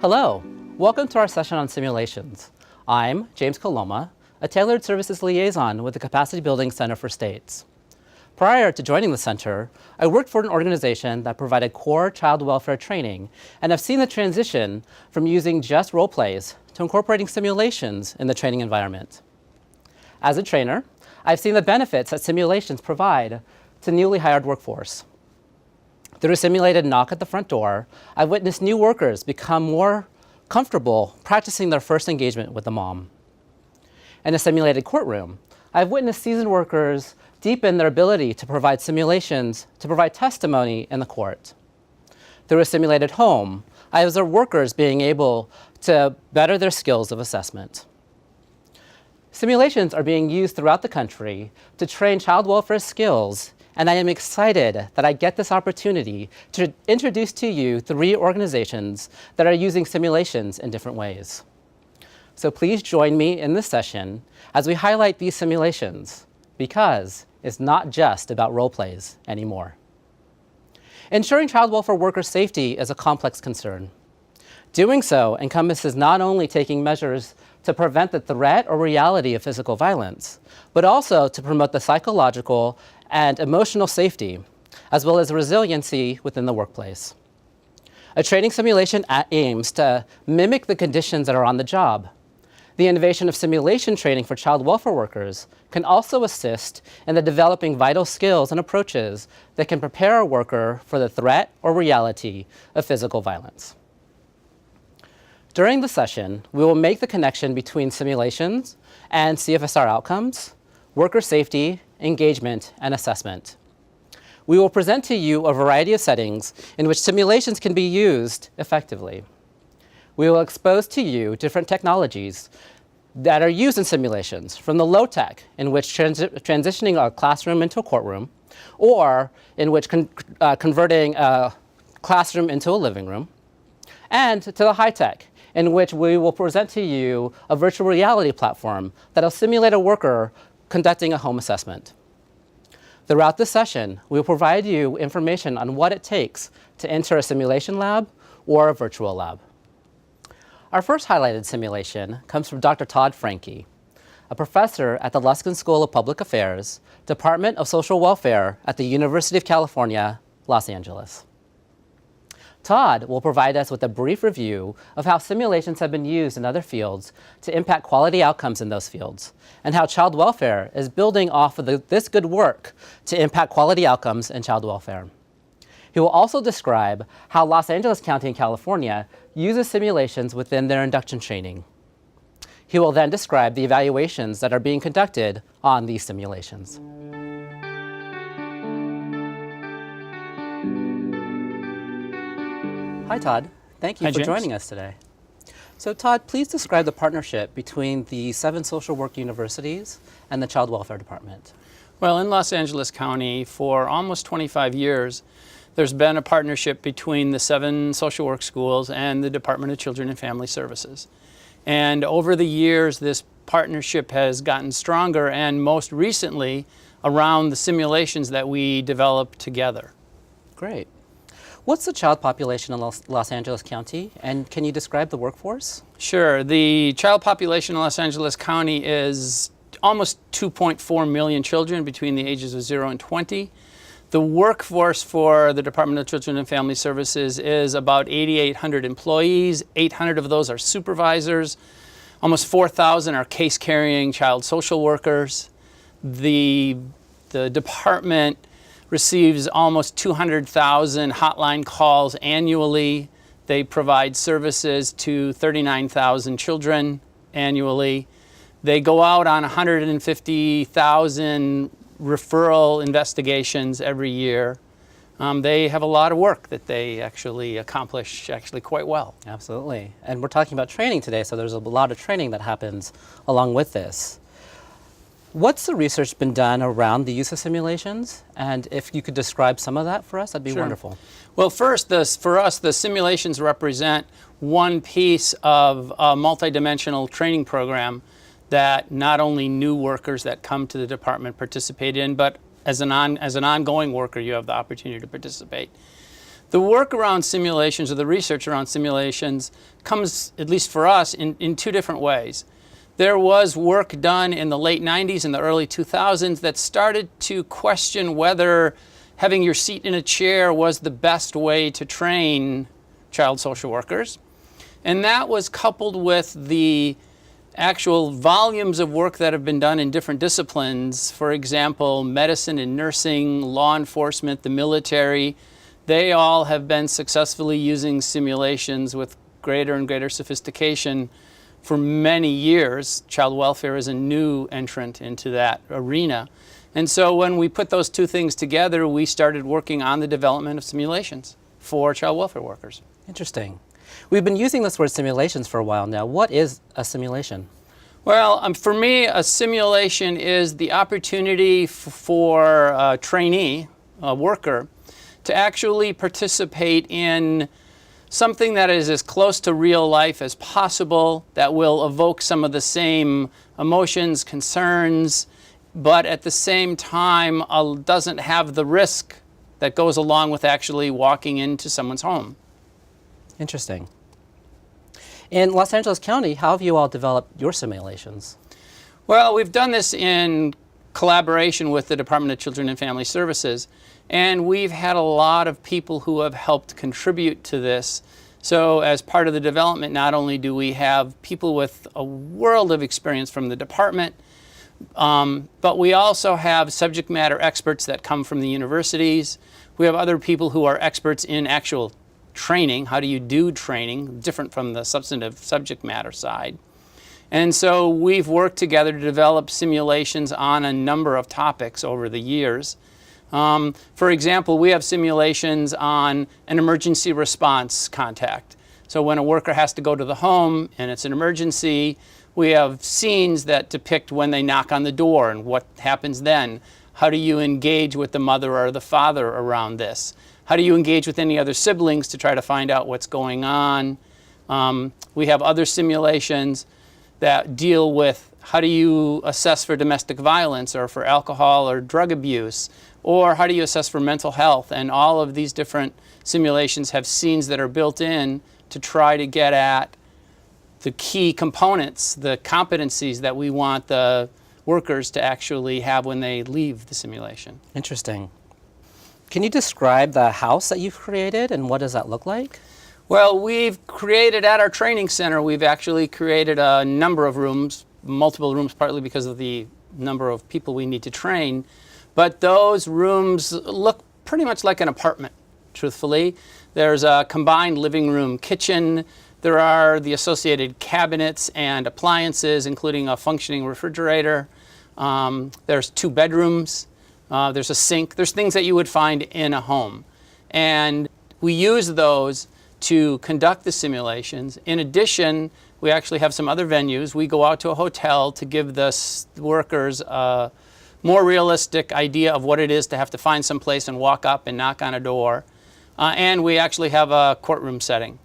Hello, welcome to our session on simulations. I'm James Coloma, a Tailored Services Liaison with the Capacity Building Center for States. Prior to joining the center, I worked for an organization that provided core child welfare training and have seen the transition from using just role plays to incorporating simulations in the training environment. As a trainer, I've seen the benefits that simulations provide to newly hired workforce. Through a simulated knock at the front door, I've witnessed new workers become more comfortable practicing their first engagement with the mom. In a simulated courtroom, I've witnessed seasoned workers deepen their ability to provide simulations to provide testimony in the court. Through a simulated home, I observed workers being able to better their skills of assessment. Simulations are being used throughout the country to train child welfare skills, and I am excited that I get this opportunity to introduce to you 3 organizations that are using simulations in different ways. So please join me in this session as we highlight these simulations, because it's not just about role plays anymore. Ensuring child welfare worker safety is a complex concern. Doing so encompasses not only taking measures to prevent the threat or reality of physical violence, but also to promote the psychological and emotional safety, as well as resiliency within the workplace. A training simulation aims to mimic the conditions that are on the job. The innovation of simulation training for child welfare workers can also assist in the developing vital skills and approaches that can prepare a worker for the threat or reality of physical violence. During the session, we will make the connection between simulations and CFSR outcomes, worker safety, engagement, and assessment. We will present to you a variety of settings in which simulations can be used effectively. We will expose to you different technologies that are used in simulations, from the low-tech, in which transitioning a classroom into a courtroom, or in which converting a classroom into a living room, and to the high-tech, in which we will present to you a virtual reality platform that will simulate a worker conducting a home assessment. Throughout this session, we will provide you information on what it takes to enter a simulation lab or a virtual lab. Our first highlighted simulation comes from Dr. Todd Franke, a professor at the Luskin School of Public Affairs, Department of Social Welfare at the University of California, Los Angeles. Todd will provide us with a brief review of how simulations have been used in other fields to impact quality outcomes in those fields, and how child welfare is building off of this good work to impact quality outcomes in child welfare. He will also describe how Los Angeles County in California uses simulations within their induction training. He will then describe the evaluations that are being conducted on these simulations. Hi, Todd. Thank you for joining us today. So, Todd, please describe the partnership between the 7 social work universities and the Child Welfare Department. Well, in Los Angeles County, for almost 25 years, there's been a partnership between the 7 social work schools and the Department of Children and Family Services. And over the years, this partnership has gotten stronger, and most recently, around the simulations that we developed together. Great. What's the child population in Los Angeles County, and can you describe the workforce? Sure. The child population in Los Angeles County is almost 2.4 million children between the ages of 0 and 20. The workforce for the Department of Children and Family Services is about 8,800 employees. 800 of those are supervisors. Almost 4,000 are case-carrying child social workers. The department receives almost 200,000 hotline calls annually. They provide services to 39,000 children annually. They go out on 150,000 referral investigations every year. They have a lot of work that they actually accomplish quite well. Absolutely. And we're talking about training today, so there's a lot of training that happens along with this. What's the research been done around the use of simulations? And if you could describe some of that for us, that'd be wonderful. Well, first, for us, the simulations represent one piece of a multidimensional training program that not only new workers that come to the department participate in, but as an ongoing worker, you have the opportunity to participate. The work around simulations, or the research around simulations, comes, at least for us, in two different ways. There was work done in the late 90s and the early 2000s that started to question whether having your seat in a chair was the best way to train child social workers. And that was coupled with the actual volumes of work that have been done in different disciplines. For example, medicine and nursing, law enforcement, the military. They all have been successfully using simulations with greater and greater sophistication for many years. Child welfare is a new entrant into that arena. And so when we put those two things together, we started working on the development of simulations for child welfare workers. Interesting. We've been using this word simulations for a while now. What is a simulation? Well, for me, a simulation is the opportunity for a trainee, a worker, to actually participate in something that is as close to real life as possible, that will evoke some of the same emotions, concerns, but at the same time doesn't have the risk that goes along with actually walking into someone's home. Interesting. In Los Angeles County, how have you all developed your simulations? Well, we've done this in collaboration with the Department of Children and Family Services, and we've had a lot of people who have helped contribute to this. So as part of the development, not only do we have people with a world of experience from the department, but we also have subject matter experts that come from the universities. We have other people who are experts in actual training. How do you do training? Different from the substantive subject matter side. And so we've worked together to develop simulations on a number of topics over the years. For example, we have simulations on an emergency response contact. So when a worker has to go to the home and it's an emergency, we have scenes that depict when they knock on the door and what happens then. How do you engage with the mother or the father around this? How do you engage with any other siblings to try to find out what's going on? We have other simulations that deal with how do you assess for domestic violence or for alcohol or drug abuse, or how do you assess for mental health? And all of these different simulations have scenes that are built in to try to get at the key components, the competencies that we want the workers to actually have when they leave the simulation. Interesting. Can you describe the house that you've created and what does that look like? Well, we've created at our training center, we've actually created a number of rooms, multiple rooms, partly because of the number of people we need to train. But those rooms look pretty much like an apartment, truthfully. There's a combined living room, kitchen. There are the associated cabinets and appliances, including a functioning refrigerator. There's 2 bedrooms. There's a sink. There's things that you would find in a home. And we use those to conduct the simulations. In addition, we actually have some other venues. We go out to a hotel to give the workers a more realistic idea of what it is to have to find some place and walk up and knock on a door. And we actually have a courtroom setting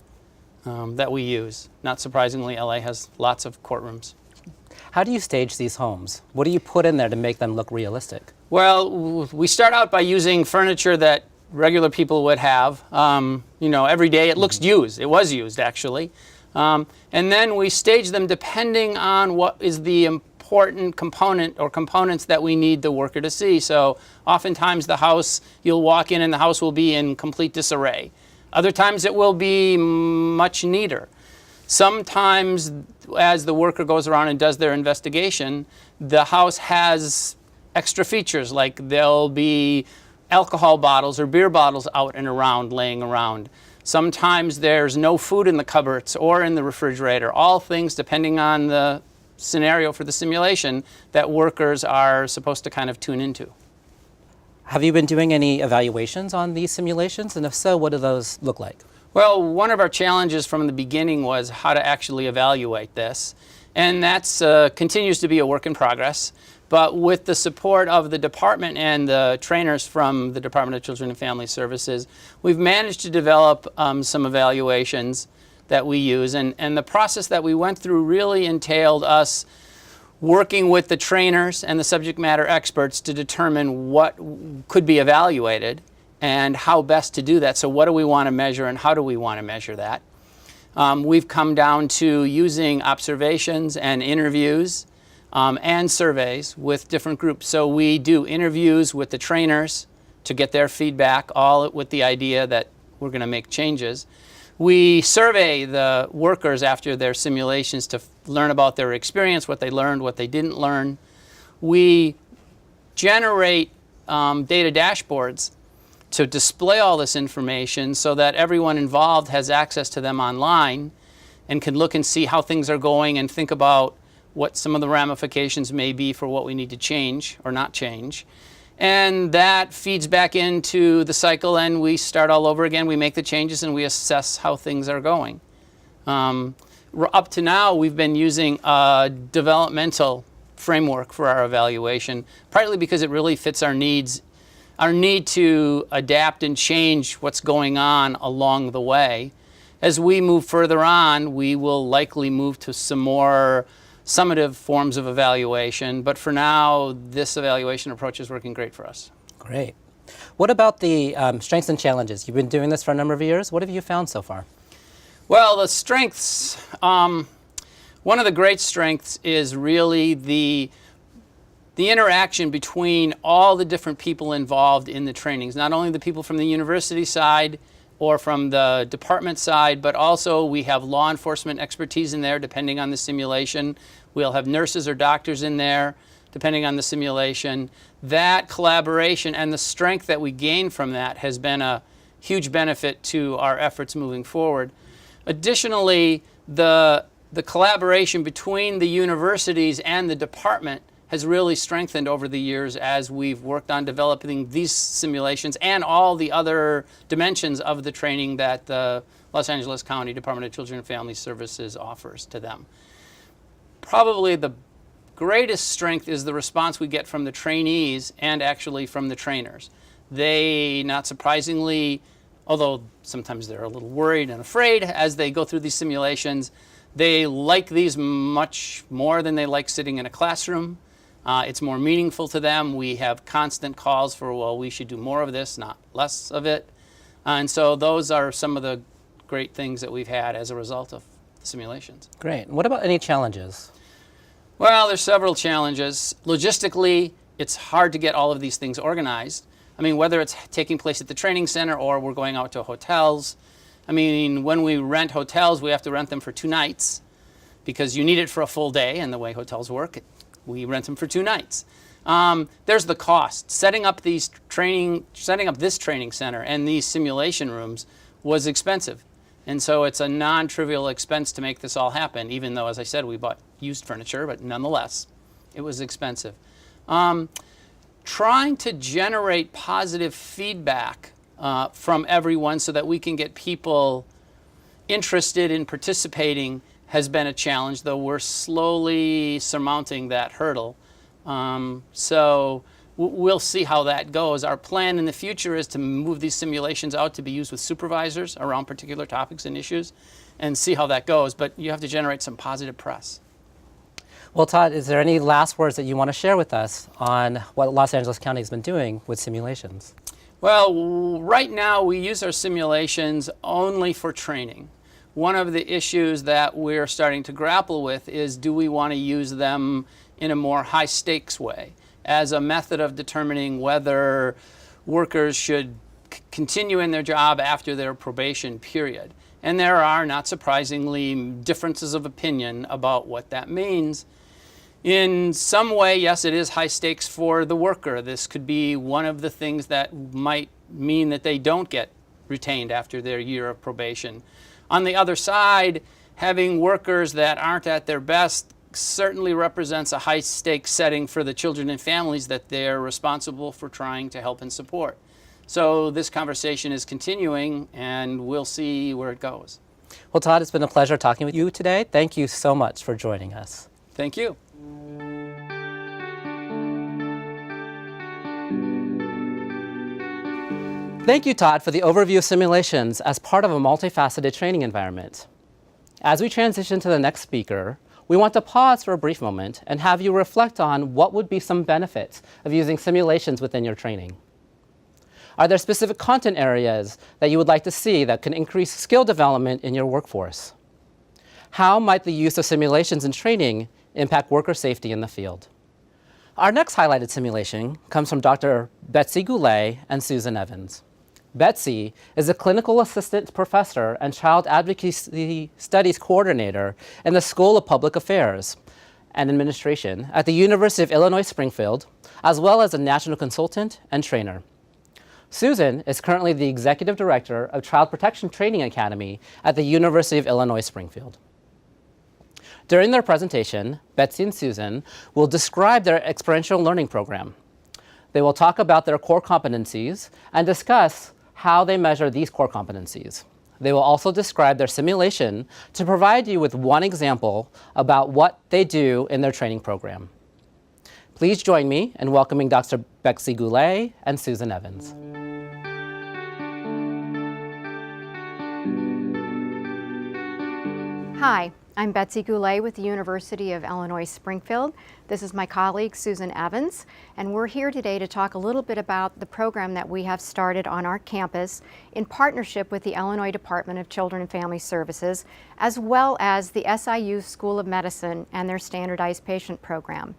that we use. Not surprisingly, LA has lots of courtrooms. How do you stage these homes? What do you put in there to make them look realistic? Well, we start out by using furniture that regular people would have. Every day it looks used. It was used, actually. And then we stage them depending on what is the important component or components that we need the worker to see. So oftentimes the house, you'll walk in and the house will be in complete disarray. Other times it will be much neater. Sometimes as the worker goes around and does their investigation, the house has extra features, like there'll be alcohol bottles or beer bottles out and around, laying around. Sometimes there's no food in the cupboards or in the refrigerator, all things depending on the scenario for the simulation that workers are supposed to kind of tune into. Have you been doing any evaluations on these simulations? And if so, what do those look like? Well, one of our challenges from the beginning was how to actually evaluate this. And that's continues to be a work in progress. But with the support of the department and the trainers from the Department of Children and Family Services, we've managed to develop some evaluations that we use. And the process that we went through really entailed us working with the trainers and the subject matter experts to determine what could be evaluated. and how best to do that. So what do we want to measure and how do we want to measure that? We've come down to using observations and interviews and surveys with different groups. So we do interviews with the trainers to get their feedback, all with the idea that we're going to make changes. We survey the workers after their simulations to learn about their experience, what they learned, what they didn't learn. We generate data dashboards to display all this information so that everyone involved has access to them online and can look and see how things are going and think about what some of the ramifications may be for what we need to change or not change. And that feeds back into the cycle, and we start all over again. We make the changes and we assess how things are going. Up to now, we've been using a developmental framework for our evaluation, partly because it really fits our needs, our need to adapt and change what's going on along the way. As we move further on, we will likely move to some more summative forms of evaluation, but for now, this evaluation approach is working great for us. Great. What about the strengths and challenges? You've been doing this for a number of years. What have you found so far? Well, the strengths, one of the great strengths is really the interaction between all the different people involved in the trainings, not only the people from the university side or from the department side, but also we have law enforcement expertise in there depending on the simulation. We'll have nurses or doctors in there depending on the simulation. That collaboration and the strength that we gain from that has been a huge benefit to our efforts moving forward. Additionally, the collaboration between the universities and the department has really strengthened over the years as we've worked on developing these simulations and all the other dimensions of the training that the Los Angeles County Department of Children and Family Services offers to them. Probably the greatest strength is the response we get from the trainees and actually from the trainers. They, not surprisingly, although sometimes they're a little worried and afraid as they go through these simulations, they like these much more than they like sitting in a classroom. It's more meaningful to them. We have constant calls for, well, we should do more of this, not less of it. And so those are some of the great things that we've had as a result of the simulations. Great. What about any challenges? Well, there's several challenges. Logistically, it's hard to get all of these things organized. I mean, whether it's taking place at the training center or we're going out to hotels. I mean, when we rent hotels, we have to rent them for 2 nights because you need it for a full day, and the way hotels work, we rent them for 2 nights. There's the cost. Setting up this training center and these simulation rooms was expensive. And so it's a non-trivial expense to make this all happen, even though, as I said, we bought used furniture, but nonetheless, it was expensive. Trying to generate positive feedback from everyone so that we can get people interested in participating has been a challenge, though we're slowly surmounting that hurdle. So we'll see how that goes. Our plan in the future is to move these simulations out to be used with supervisors around particular topics and issues and see how that goes. But you have to generate some positive press. Well, Todd, is there any last words that you want to share with us on what Los Angeles County has been doing with simulations? Well, right now we use our simulations only for training. One of the issues that we're starting to grapple with is, do we want to use them in a more high stakes way as a method of determining whether workers should continue in their job after their probation period? And there are, not surprisingly, differences of opinion about what that means. In some way, yes, it is high stakes for the worker. This could be one of the things that might mean that they don't get retained after their year of probation. On the other side, having workers that aren't at their best certainly represents a high stakes setting for the children and families that they're responsible for trying to help and support. So this conversation is continuing, and we'll see where it goes. Well, Todd, it's been a pleasure talking with you today. Thank you so much for joining us. Thank you. Thank you, Todd, for the overview of simulations as part of a multifaceted training environment. As we transition to the next speaker, we want to pause for a brief moment and have you reflect on what would be some benefits of using simulations within your training. Are there specific content areas that you would like to see that can increase skill development in your workforce? How might the use of simulations in training impact worker safety in the field? Our next highlighted simulation comes from Dr. Betsy Goulet and Susan Evans. Betsy is a clinical assistant professor and child advocacy studies coordinator in the School of Public Affairs and Administration at the University of Illinois Springfield, as well as a national consultant and trainer. Susan is currently the executive director of Child Protection Training Academy at the University of Illinois Springfield. During their presentation, Betsy and Susan will describe their experiential learning program. They will talk about their core competencies and discuss how they measure these core competencies. They will also describe their simulation to provide you with one example about what they do in their training program. Please join me in welcoming Dr. Betsy Goulet and Susan Evans. Hi, I'm Betsy Goulet with the University of Illinois Springfield. This is my colleague Susan Evans, and we're here today to talk a little bit about the program that we have started on our campus in partnership with the Illinois Department of Children and Family Services, as well as the SIU School of Medicine and their standardized patient program.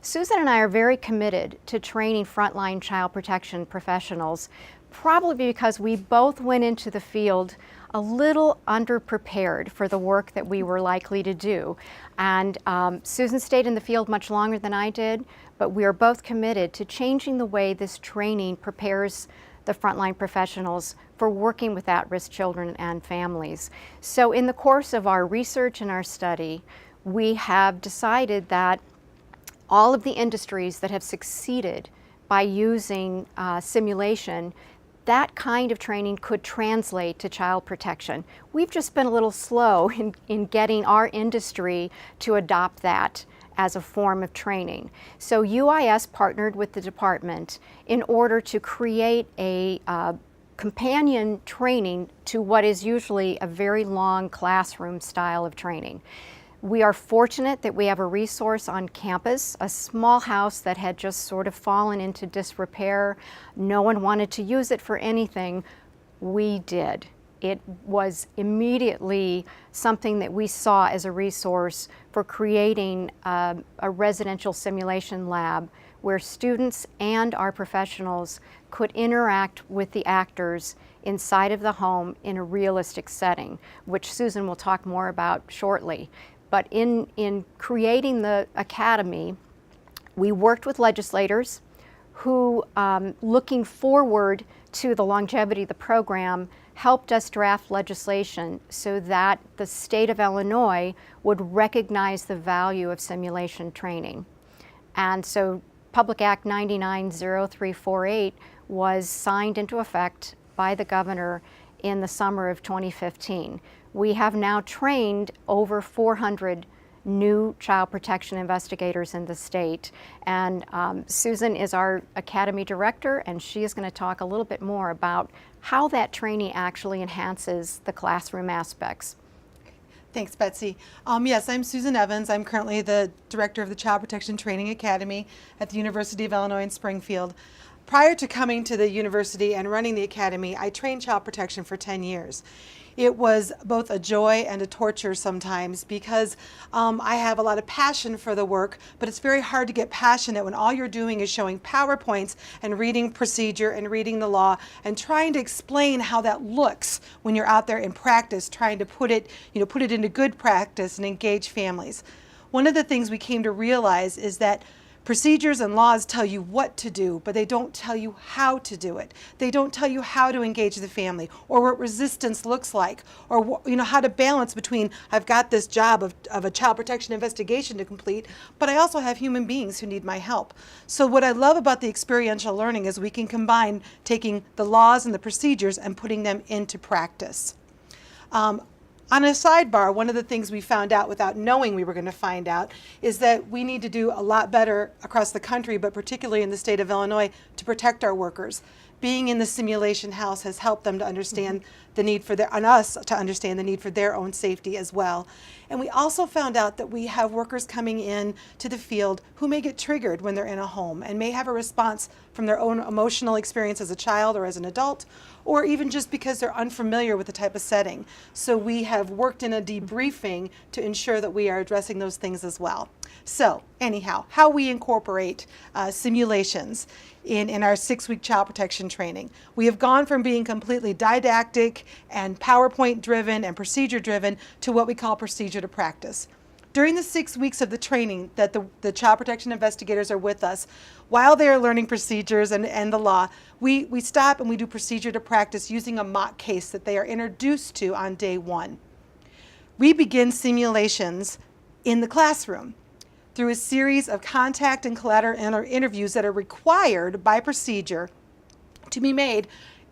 Susan and I are very committed to training frontline child protection professionals, probably because we both went into the field a little underprepared for the work that we were likely to do. And Susan stayed in the field much longer than I did, but we are both committed to changing the way this training prepares the frontline professionals for working with at-risk children and families. So in the course of our research and our study, we have decided that all of the industries that have succeeded by using simulation, that kind of training could translate to child protection. We've just been a little slow in getting our industry to adopt that as a form of training. So UIS partnered with the department in order to create a companion training to what is usually a very long classroom style of training. We are fortunate that we have a resource on campus, a small house that had just sort of fallen into disrepair. No one wanted to use it for anything. We did. It was immediately something that we saw as a resource for creating a residential simulation lab where students and our professionals could interact with the actors inside of the home in a realistic setting, which Susan will talk more about shortly. But in creating the academy, we worked with legislators who, looking forward to the longevity of the program, helped us draft legislation so that the state of Illinois would recognize the value of simulation training. And so Public Act 990348 was signed into effect by the governor in the summer of 2015. We have now trained over 400 new child protection investigators in the state. And Susan is our academy director, and she is going to talk a little bit more about how that training actually enhances the classroom aspects. Thanks, Betsy. Yes, I'm Susan Evans. I'm currently the director of the Child Protection Training Academy at the University of Illinois in Springfield. Prior to coming to the university and running the academy, I trained child protection for 10 years. It was both a joy and a torture sometimes because I have a lot of passion for the work, but it's very hard to get passionate when all you're doing is showing PowerPoints and reading procedure and reading the law and trying to explain how that looks when you're out there in practice, trying to put it into good practice and engage families. One of the things we came to realize is that procedures and laws tell you what to do, but they don't tell you how to do it. They don't tell you how to engage the family or what resistance looks like or how to balance between I've got this job of a child protection investigation to complete, but I also have human beings who need my help. So what I love about the experiential learning is we can combine taking the laws and the procedures and putting them into practice. On a sidebar, one of the things we found out without knowing we were going to find out is that we need to do a lot better across the country, but particularly in the state of Illinois, to protect our workers. being in the simulation house has helped them to understand the need for and us to understand the need for their own safety as well. And we also found out that we have workers coming in to the field who may get triggered when they're in a home and may have a response from their own emotional experience as a child or as an adult, or even just because they're unfamiliar with the type of setting. So we have worked in a debriefing to ensure that we are addressing those things as well. So anyhow, how we incorporate simulations in our 6-week child protection training. We have gone from being completely didactic and PowerPoint driven and procedure driven to what we call procedure to practice. During the 6 weeks of the training that the child protection investigators are with us, while they are learning procedures and the law, we stop and we do procedure to practice using a mock case that they are introduced to on day 1. We begin simulations in the classroom through a series of contact and collateral interviews that are required by procedure to be made,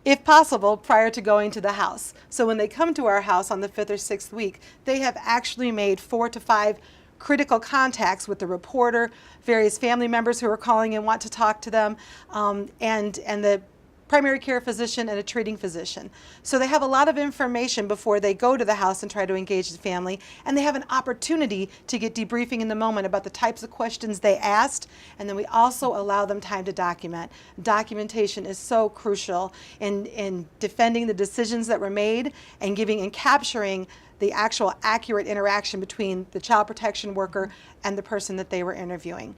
if possible, prior to going to the house. So when they come to our house on the 5th or 6th week, they have actually made 4 to 5 critical contacts with the reporter, various family members who are calling and want to talk to them, and the primary care physician and a treating physician. So they have a lot of information before they go to the house and try to engage the family, and they have an opportunity to get debriefing in the moment about the types of questions they asked, and then we also allow them time to document. Documentation is so crucial in defending the decisions that were made and giving and capturing the actual accurate interaction between the child protection worker and the person that they were interviewing.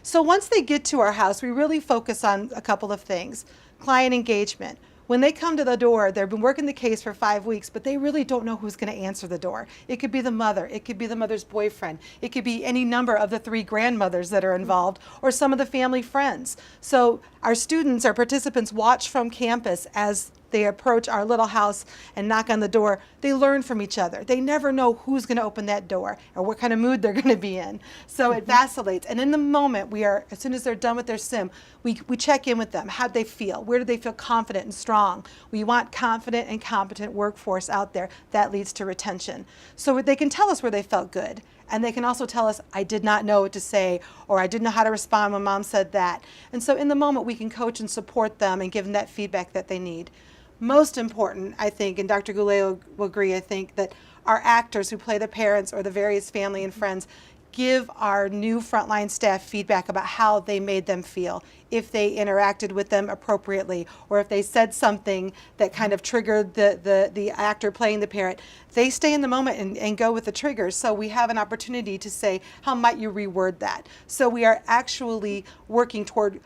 So once they get to our house, we really focus on a couple of things. Client engagement. When they come to the door, they've been working the case for 5 weeks, but they really don't know who's going to answer the door. It could be the mother, it could be the mother's boyfriend, it could be any number of the 3 grandmothers that are involved, or some of the family friends. So our students, our participants, watch from campus as they approach our little house and knock on the door. They learn from each other. They never know who's going to open that door or what kind of mood they're going to be in. So it vacillates. And in the moment, as soon as they're done with their sim, we check in with them. How'd they feel? Where do they feel confident and strong? We want confident and competent workforce out there. That leads to retention. So they can tell us where they felt good. And they can also tell us, I did not know what to say, or I didn't know how to respond when mom said that. And so in the moment, we can coach and support them and give them that feedback that they need. Most important, I think, and Dr. Goulet will agree, I think, that our actors who play the parents or the various family and friends give our new frontline staff feedback about how they made them feel, if they interacted with them appropriately, or if they said something that kind of triggered the actor playing the parent. They stay in the moment and go with the triggers. So we have an opportunity to say, how might you reword that? So we are actually working toward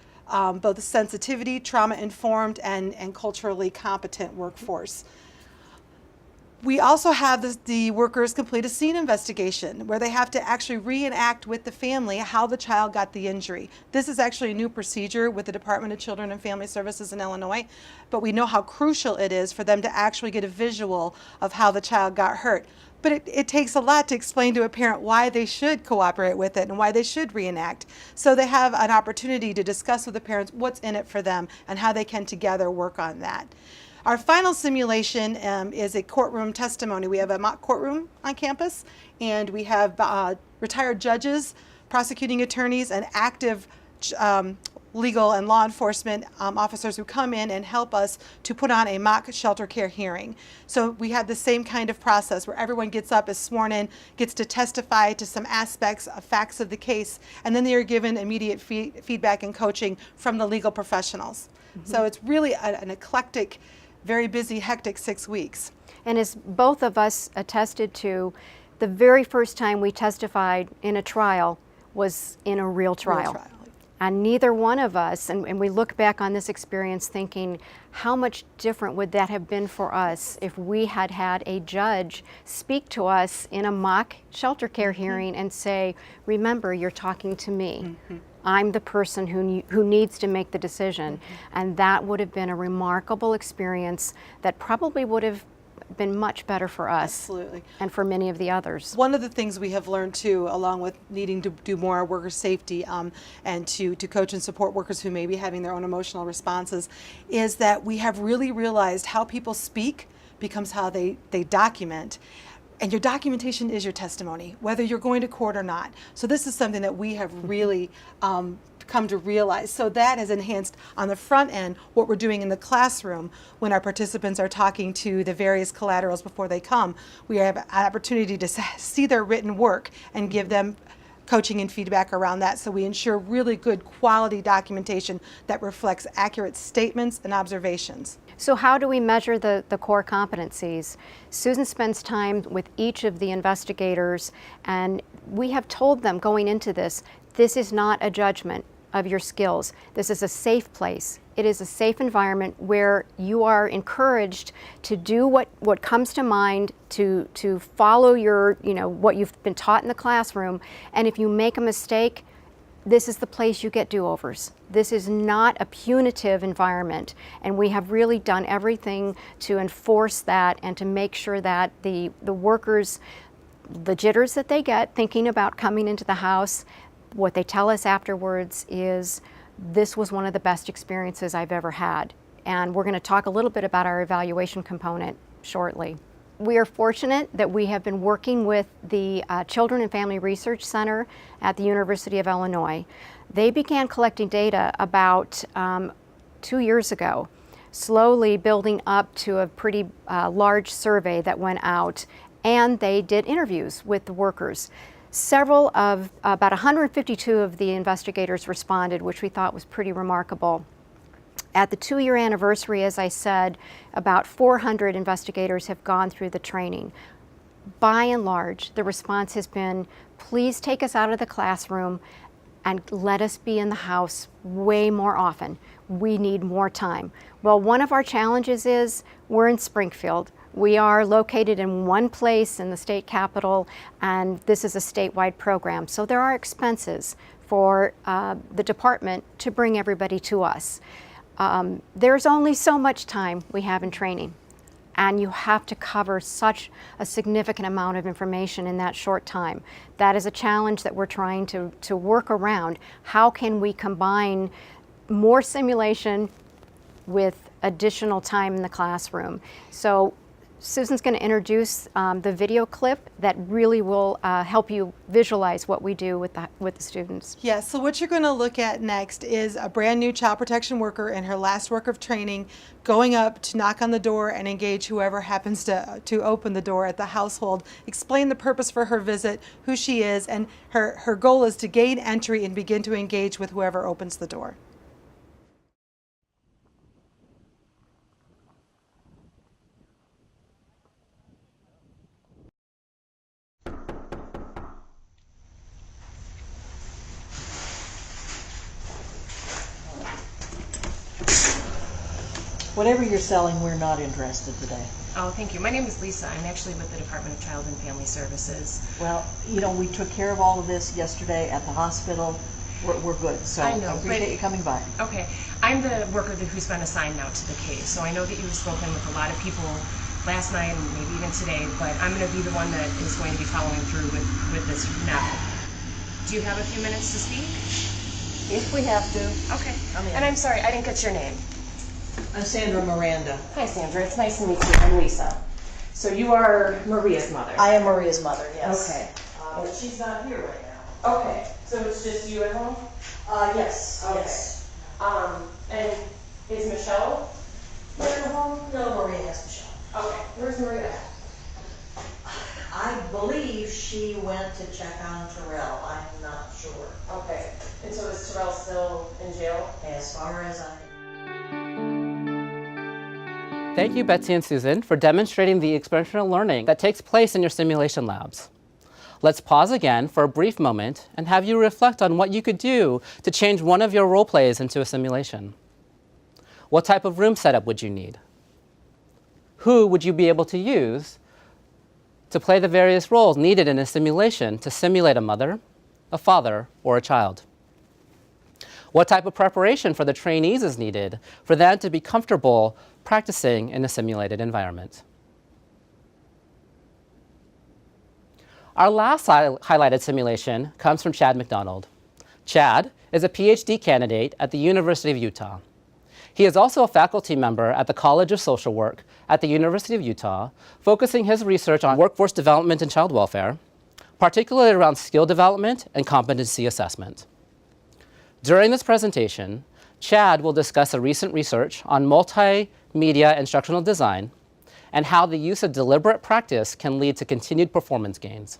both sensitivity, trauma-informed, and culturally competent workforce. We also have the workers complete a scene investigation where they have to actually reenact with the family how the child got the injury. This is actually a new procedure with the Department of Children and Family Services in Illinois, but we know how crucial it is for them to actually get a visual of how the child got hurt. But it takes a lot to explain to a parent why they should cooperate with it and why they should reenact. So they have an opportunity to discuss with the parents what's in it for them and how they can together work on that. Our final simulation is a courtroom testimony. We have a mock courtroom on campus, and we have retired judges, prosecuting attorneys, and active legal and law enforcement officers who come in and help us to put on a mock shelter care hearing. So we have the same kind of process where everyone gets up, is sworn in, gets to testify to some aspects of facts of the case, and then they are given immediate feedback and coaching from the legal professionals. So it's really an eclectic, very busy, hectic 6 weeks. And as both of us attested to, the very first time we testified in a trial was in a real trial. And neither one of us, and we look back on this experience thinking, how much different would that have been for us if we had had a judge speak to us in a mock shelter care hearing and say, remember, you're talking to me. I'm the person who needs to make the decision. And that would have been a remarkable experience that probably would have been much better for us. Absolutely. And for many of the others. One of the things we have learned too, along with needing to do more worker safety and to coach and support workers who may be having their own emotional responses, is that we have really realized how people speak becomes how they document. And your documentation is your testimony, whether you're going to court or not. So this is something that we have really come to realize. So that has enhanced on the front end what we're doing in the classroom when our participants are talking to the various collaterals before they come. We have an opportunity to see their written work and give them coaching and feedback around that, so we ensure really good quality documentation that reflects accurate statements and observations. So how do we measure the core competencies? Susan spends time with each of the investigators, and we have told them going into this, this is not a judgment of your skills. This is a safe place. It is a safe environment where you are encouraged to do what comes to mind, to follow your, what you've been taught in the classroom. And if you make a mistake, this is the place you get do-overs. This is not a punitive environment, and we have really done everything to enforce that and to make sure that the workers, the jitters that they get thinking about coming into the house, what they tell us afterwards is, this was one of the best experiences I've ever had. And we're going to talk a little bit about our evaluation component shortly. We are fortunate that we have been working with the Children and Family Research Center at the University of Illinois. They began collecting data about 2 years ago, slowly building up to a pretty large survey that went out, and they did interviews with the workers. Several of, about 152 of the investigators responded, which we thought was pretty remarkable. At the 2-year anniversary, as I said, about 400 investigators have gone through the training. By and large, the response has been, please take us out of the classroom and let us be in the house way more often. We need more time. Well, one of our challenges is we're in Springfield. We are located in one place in the state capitol, and this is a statewide program. So there are expenses for the department to bring everybody to us. There's only so much time we have in training, and you have to cover such a significant amount of information in that short time. That is a challenge that we're trying to work around. How can we combine more simulation with additional time in the classroom? So Susan's going to introduce the video clip that really will help you visualize what we do with the students. Yeah, so what you're going to look at next is a brand new child protection worker in her last work of training going up to knock on the door and engage whoever happens to open the door at the household, explain the purpose for her visit, who she is, and her goal is to gain entry and begin to engage with whoever opens the door. Whatever you're selling, we're not interested today. Oh, thank you. My name is Lisa. I'm actually with the Department of Child and Family Services. Well, we took care of all of this yesterday at the hospital. We're good, so I know, appreciate you coming by. Okay. I'm the worker who's been assigned now to the case, so I know that you've spoken with a lot of people last night and maybe even today, but I'm going to be the one that is going to be following through with this now. Do you have a few minutes to speak? If we have to. Okay. Come in. And I'm sorry, I didn't get your name. I'm Sandra Miranda. Hi, Sandra. It's nice to meet you. I'm Lisa. So you are Maria's mother. I am Maria's mother, yes. Okay. But she's not here right now. Okay. So it's just you at home? Yes. Okay. Yes. And is Michelle here at home? No, Maria has Michelle. Okay. Where's Maria? I believe she went to check on Terrell. I'm not sure. Okay. And so is Terrell still in jail? As far as I Thank you, Betsy and Susan, for demonstrating the experiential learning that takes place in your simulation labs. Let's pause again for a brief moment and have you reflect on what you could do to change one of your role plays into a simulation. What type of room setup would you need? Who would you be able to use to play the various roles needed in a simulation to simulate a mother, a father, or a child? What type of preparation for the trainees is needed for them to be comfortable practicing in a simulated environment? Our last highlighted simulation comes from Chad McDonald. Chad is a PhD candidate at the University of Utah. He is also a faculty member at the College of Social Work at the University of Utah, focusing his research on workforce development and child welfare, particularly around skill development and competency assessment. During this presentation, Chad will discuss a recent research on multimedia instructional design and how the use of deliberate practice can lead to continued performance gains.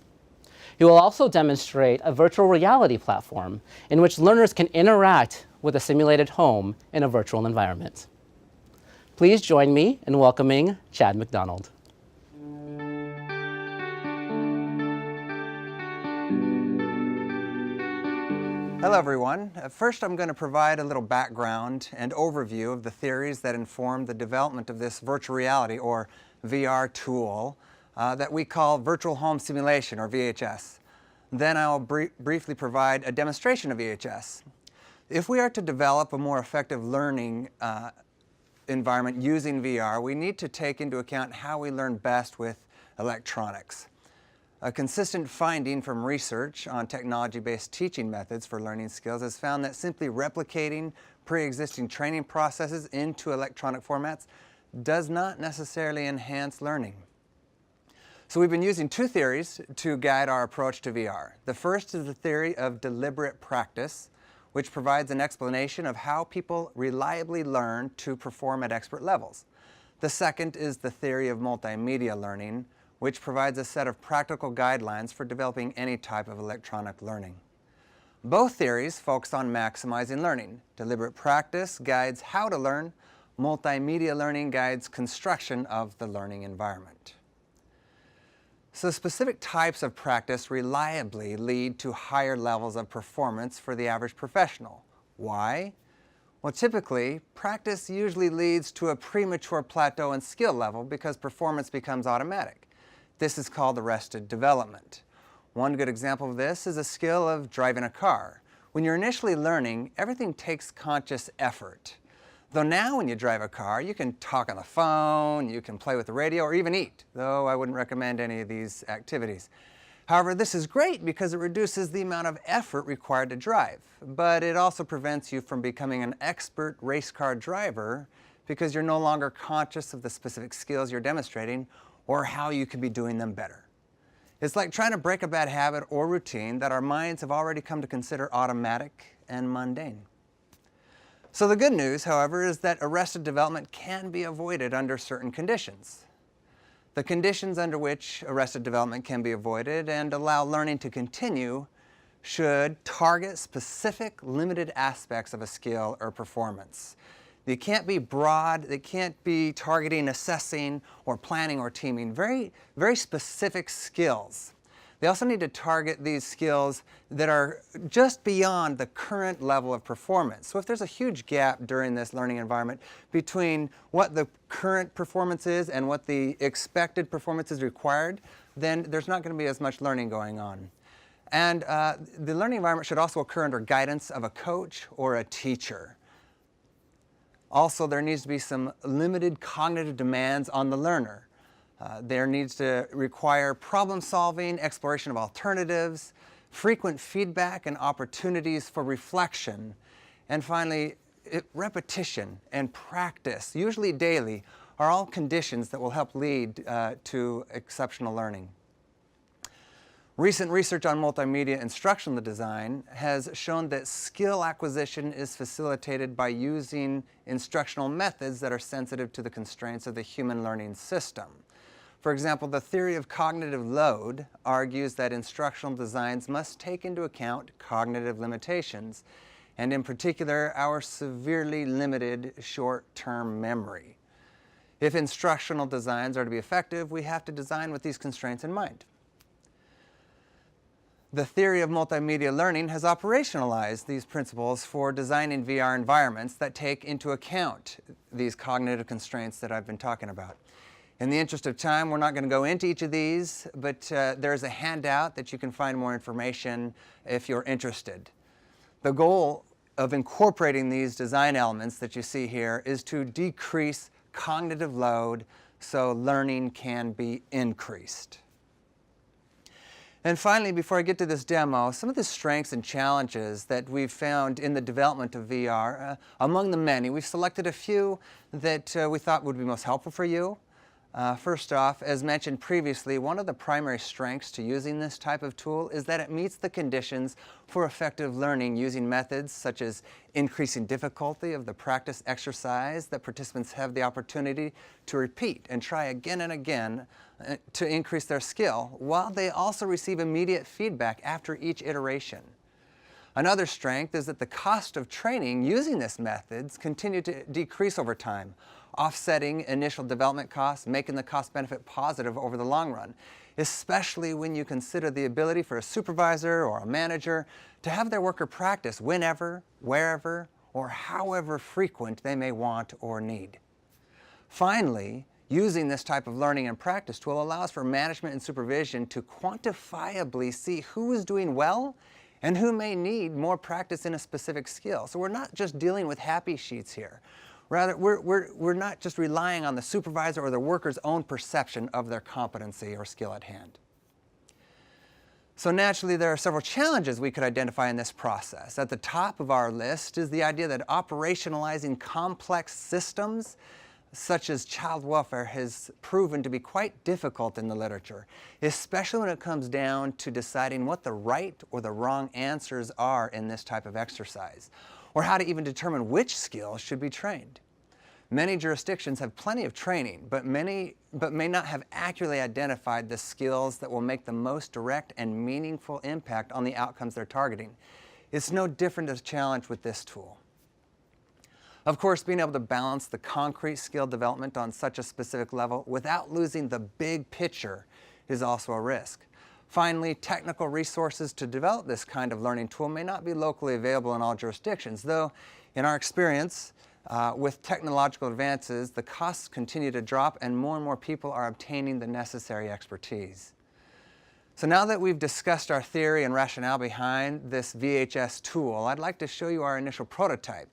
He will also demonstrate a virtual reality platform in which learners can interact with a simulated home in a virtual environment. Please join me in welcoming Chad McDonald. Hello everyone. First I'm going to provide a little background and overview of the theories that informed the development of this virtual reality or VR tool that we call virtual home simulation or VHS. Then I'll briefly provide a demonstration of VHS. If we are to develop a more effective learning environment using VR, we need to take into account how we learn best with electronics. A consistent finding from research on technology-based teaching methods for learning skills has found that simply replicating pre-existing training processes into electronic formats does not necessarily enhance learning. So we've been using two theories to guide our approach to VR. The first is the theory of deliberate practice, which provides an explanation of how people reliably learn to perform at expert levels. The second is the theory of multimedia learning, which provides a set of practical guidelines for developing any type of electronic learning. Both theories focus on maximizing learning. Deliberate practice guides how to learn. Multimedia learning guides construction of the learning environment. So specific types of practice reliably lead to higher levels of performance for the average professional. Why? Well, typically, practice usually leads to a premature plateau in skill level because performance becomes automatic. This is called arrested development. One good example of this is a skill of driving a car. When you're initially learning, everything takes conscious effort. Though now when you drive a car, you can talk on the phone, you can play with the radio, or even eat, though I wouldn't recommend any of these activities. However, this is great because it reduces the amount of effort required to drive, but it also prevents you from becoming an expert race car driver because you're no longer conscious of the specific skills you're demonstrating or how you could be doing them better. It's like trying to break a bad habit or routine that our minds have already come to consider automatic and mundane. So the good news, however, is that arrested development can be avoided under certain conditions. The conditions under which arrested development can be avoided and allow learning to continue should target specific limited aspects of a skill or performance. They can't be broad, they can't be targeting, assessing, or planning or teaming. Very specific skills. They also need to target these skills that are just beyond the current level of performance. So if there's a huge gap during this learning environment between what the current performance is and what the expected performance is required, then there's not going to be as much learning going on. And the learning environment should also occur under guidance of a coach or a teacher. Also, there needs to be some limited cognitive demands on the learner. There needs to require problem solving, exploration of alternatives, frequent feedback and opportunities for reflection, and finally, repetition and practice, usually daily, are all conditions that will help lead to exceptional learning. Recent research on multimedia instructional design has shown that skill acquisition is facilitated by using instructional methods that are sensitive to the constraints of the human learning system. For example, the theory of cognitive load argues that instructional designs must take into account cognitive limitations, and in particular, our severely limited short-term memory. If instructional designs are to be effective, we have to design with these constraints in mind. The theory of multimedia learning has operationalized these principles for designing VR environments that take into account these cognitive constraints that I've been talking about. In the interest of time, we're not going to go into each of these, but there's a handout that you can find more information if you're interested. The goal of incorporating these design elements that you see here is to decrease cognitive load so learning can be increased. And finally, before I get to this demo, some of the strengths and challenges that we've found in the development of VR, among the many, we've selected a few that we thought would be most helpful for you. First off, as mentioned previously, one of the primary strengths to using this type of tool is that it meets the conditions for effective learning using methods such as increasing difficulty of the practice exercise that participants have the opportunity to repeat and try again and again to increase their skill, while they also receive immediate feedback after each iteration. Another strength is that the cost of training using this methods continue to decrease over time, offsetting initial development costs, making the cost-benefit positive over the long run, especially when you consider the ability for a supervisor or a manager to have their worker practice whenever, wherever, or however frequent they may want or need. Finally, using this type of learning and practice tool allows for management and supervision to quantifiably see who is doing well and who may need more practice in a specific skill. So we're not just dealing with happy sheets here. Rather, we're not just relying on the supervisor or the worker's own perception of their competency or skill at hand. So naturally, there are several challenges we could identify in this process. At the top of our list is the idea that operationalizing complex systems such as child welfare has proven to be quite difficult in the literature, especially when it comes down to deciding what the right or the wrong answers are in this type of exercise, or how to even determine which skills should be trained. Many jurisdictions have plenty of training, but may not have accurately identified the skills that will make the most direct and meaningful impact on the outcomes they're targeting. It's no different as a challenge with this tool. Of course, being able to balance the concrete skill development on such a specific level without losing the big picture is also a risk. Finally, technical resources to develop this kind of learning tool may not be locally available in all jurisdictions, though in our experience, with technological advances, the costs continue to drop and more people are obtaining the necessary expertise. So now that we've discussed our theory and rationale behind this VHS tool, I'd like to show you our initial prototype.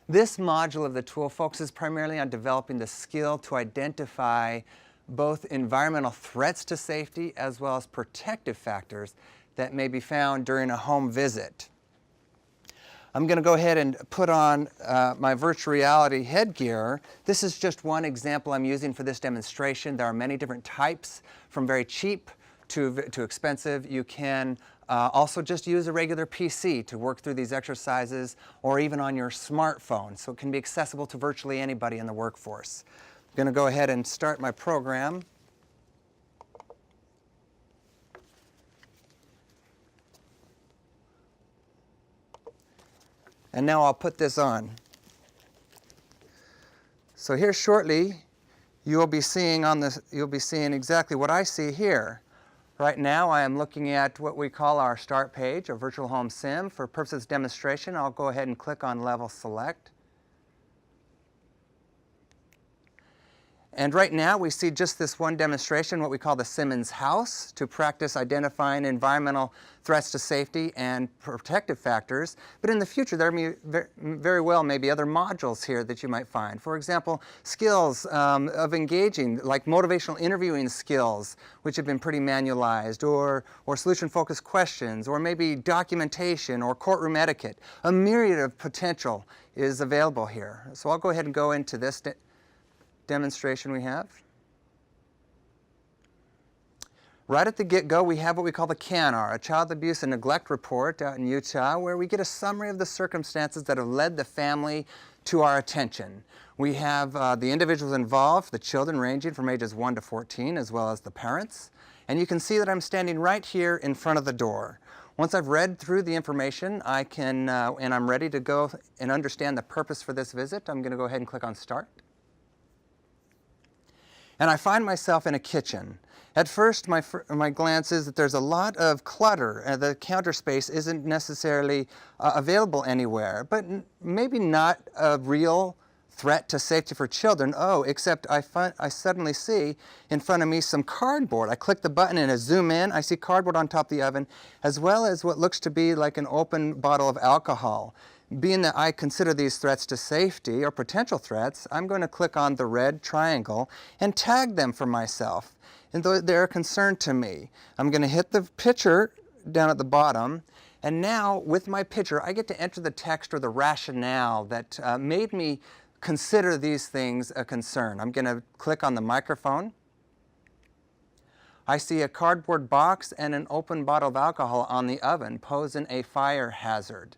This module of the tool focuses primarily on developing the skill to identify both environmental threats to safety as well as protective factors that may be found during a home visit. I'm going to go ahead and put on my virtual reality headgear. This is just one example I'm using for this demonstration. There are many different types, from very cheap to expensive. You can also just use a regular PC to work through these exercises, or even on your smartphone, so it can be accessible to virtually anybody in the workforce. I'm going to go ahead and start my program. And now I'll put this on. So here shortly, you'll be seeing exactly what I see here. Right now, I am looking at what we call our start page, a virtual home sim. For purposes of demonstration, I'll go ahead and click on Level Select. And right now, we see just this one demonstration, what we call the Simmons House, to practice identifying environmental threats to safety and protective factors. But in the future, there may very well may be other modules here that you might find. For example, skills of engaging, like motivational interviewing skills, which have been pretty manualized, or solution-focused questions, or maybe documentation or courtroom etiquette. A myriad of potential is available here. So I'll go ahead and go into this demonstration we have. Right at the get-go, we have what we call the CANR, a Child Abuse and Neglect Report out in Utah, where we get a summary of the circumstances that have led the family to our attention. We have the individuals involved, the children ranging from ages 1 to 14, as well as the parents. And you can see that I'm standing right here in front of the door. Once I've read through the information, I can, and I'm ready to go and understand the purpose for this visit, I'm going to go ahead and click on Start. And I find myself in a kitchen. At first, my glance is that there's a lot of clutter. The counter space isn't necessarily available anywhere, but maybe not a real threat to safety for children. Oh, except I suddenly see in front of me some cardboard. I click the button and I zoom in. I see cardboard on top of the oven, as well as what looks to be like an open bottle of alcohol. Being that I consider these threats to safety or potential threats, I'm going to click on the red triangle and tag them for myself. And they're a concern to me, I'm going to hit the picture down at the bottom, and now with my picture I get to enter the text or the rationale that made me consider these things a concern. I'm going to click on the microphone, I see a cardboard box and an open bottle of alcohol on the oven, posing a fire hazard.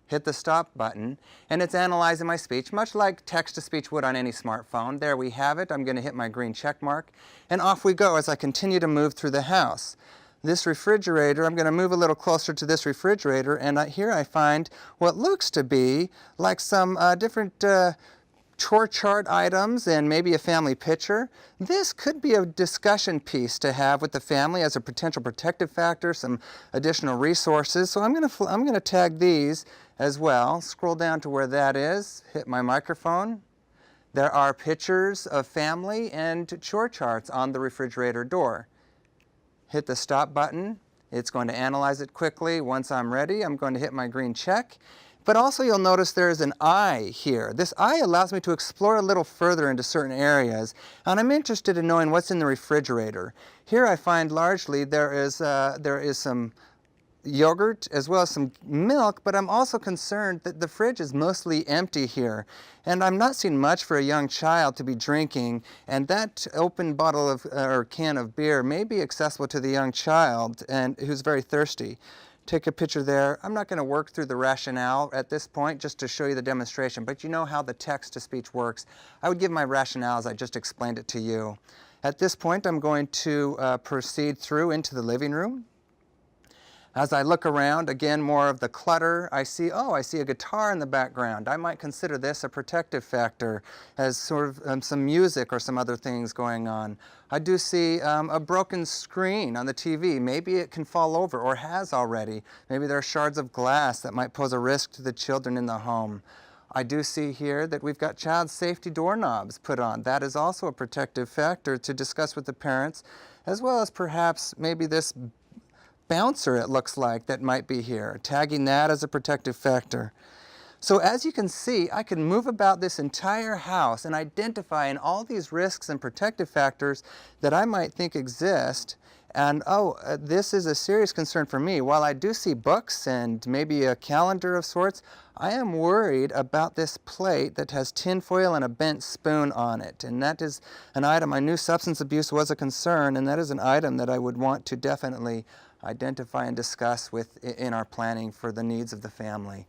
Hit the stop button, and it's analyzing my speech, much like text-to-speech would on any smartphone. There we have it. I'm going to hit my green check mark, and off we go as I continue to move through the house. This refrigerator, I'm going to move a little closer to this refrigerator, and here I find what looks to be like some different chore chart items and maybe a family picture. This could be a discussion piece to have with the family as a potential protective factor, some additional resources. So I'm going to tag these as well. Scroll down to where that is, hit my microphone. There are pictures of family and chore charts on the refrigerator door. Hit the stop button. It's going to analyze it quickly. Once I'm ready, I'm going to hit my green check. But also you'll notice there's an eye here. This eye allows me to explore a little further into certain areas, and I'm interested in knowing what's in the refrigerator. Here I find largely there is some yogurt as well as some milk, but I'm also concerned that the fridge is mostly empty here. And I'm not seeing much for a young child to be drinking, and that open bottle of or can of beer may be accessible to the young child and who's very thirsty. Take a picture there. I'm not going to work through the rationale at this point just to show you the demonstration, but you know how the text-to-speech works. I would give my rationale as I just explained it to you. At this point, I'm going to proceed through into the living room. As I look around, again, more of the clutter, I see a guitar in the background. I might consider this a protective factor as sort of some music or some other things going on. I do see a broken screen on the TV. Maybe it can fall over or has already. Maybe there are shards of glass that might pose a risk to the children in the home. I do see here that we've got child safety doorknobs put on. That is also a protective factor to discuss with the parents, as well as perhaps maybe this bouncer, it looks like, that might be here, tagging that as a protective factor. So as you can see, I can move about this entire house and identify in all these risks and protective factors that I might think exist. And this is a serious concern for me. While I do see books and maybe a calendar of sorts, I am worried about this plate that has tin foil and a bent spoon on it. And that is an item. I knew substance abuse was a concern, and that is an item that I would want to definitely identify and discuss in our planning for the needs of the family.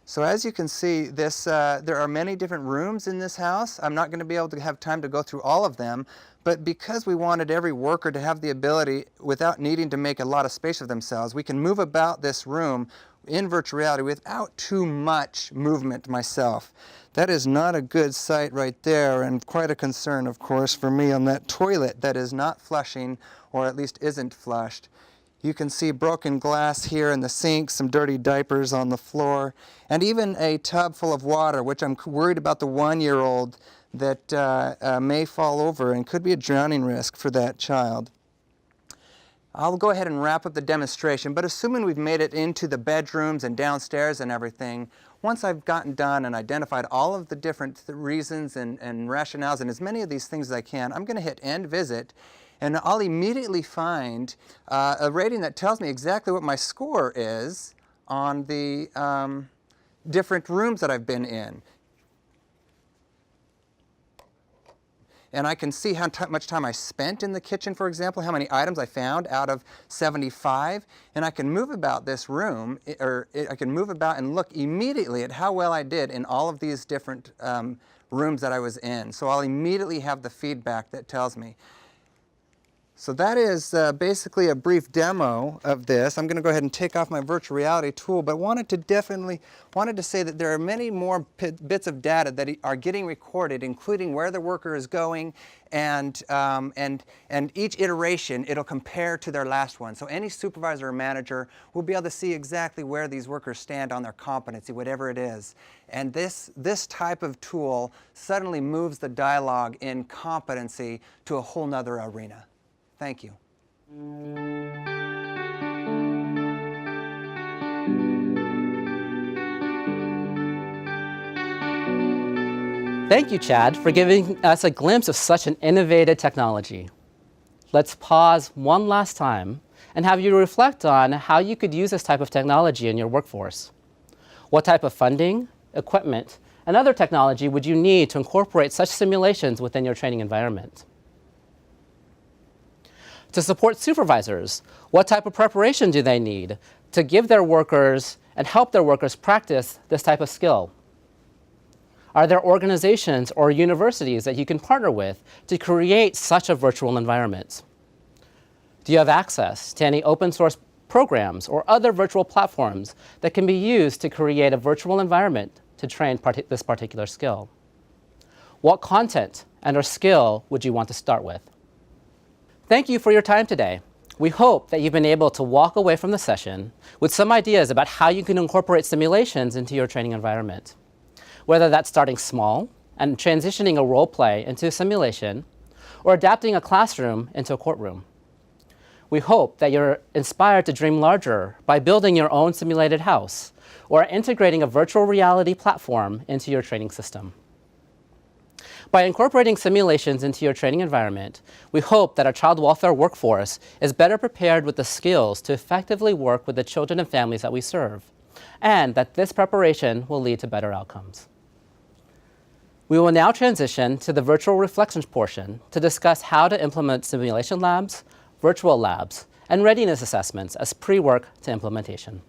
So as you can see, there are many different rooms in this house. I'm not going to be able to have time to go through all of them, but because we wanted every worker to have the ability, without needing to make a lot of space for themselves, we can move about this room in virtual reality without too much movement myself. That is not a good sight right there, and quite a concern, of course, for me on that toilet that is not flushing, or at least isn't flushed. You can see broken glass here in the sink, some dirty diapers on the floor, and even a tub full of water, which I'm worried about the 1-year-old that may fall over and could be a drowning risk for that child. I'll go ahead and wrap up the demonstration, but assuming we've made it into the bedrooms and downstairs and everything, once I've gotten done and identified all of the different reasons and rationales and as many of these things as I can, I'm going to hit End Visit, and I'll immediately find a rating that tells me exactly what my score is on the different rooms that I've been in. And I can see how much time I spent in the kitchen, for example, how many items I found out of 75. And I can move about this room, I can move about and look immediately at how well I did in all of these different rooms that I was in. So I'll immediately have the feedback that tells me. So that is basically a brief demo of this. I'm going to go ahead and take off my virtual reality tool, but wanted to say that there are many more bits of data that are getting recorded, including where the worker is going, and each iteration it'll compare to their last one. So any supervisor or manager will be able to see exactly where these workers stand on their competency, whatever it is. And this type of tool suddenly moves the dialogue in competency to a whole nother arena. Thank you. Thank you, Chad, for giving us a glimpse of such an innovative technology. Let's pause one last time and have you reflect on how you could use this type of technology in your workforce. What type of funding, equipment, and other technology would you need to incorporate such simulations within your training environment? To support supervisors, what type of preparation do they need to give their workers and help their workers practice this type of skill? Are there organizations or universities that you can partner with to create such a virtual environment? Do you have access to any open source programs or other virtual platforms that can be used to create a virtual environment to train this particular skill? What content and/or skill would you want to start with? Thank you for your time today. We hope that you've been able to walk away from the session with some ideas about how you can incorporate simulations into your training environment, whether that's starting small and transitioning a role play into a simulation, or adapting a classroom into a courtroom. We hope that you're inspired to dream larger by building your own simulated house or integrating a virtual reality platform into your training system. By incorporating simulations into your training environment, we hope that our child welfare workforce is better prepared with the skills to effectively work with the children and families that we serve, and that this preparation will lead to better outcomes. We will now transition to the virtual reflections portion to discuss how to implement simulation labs, virtual labs, and readiness assessments as pre-work to implementation.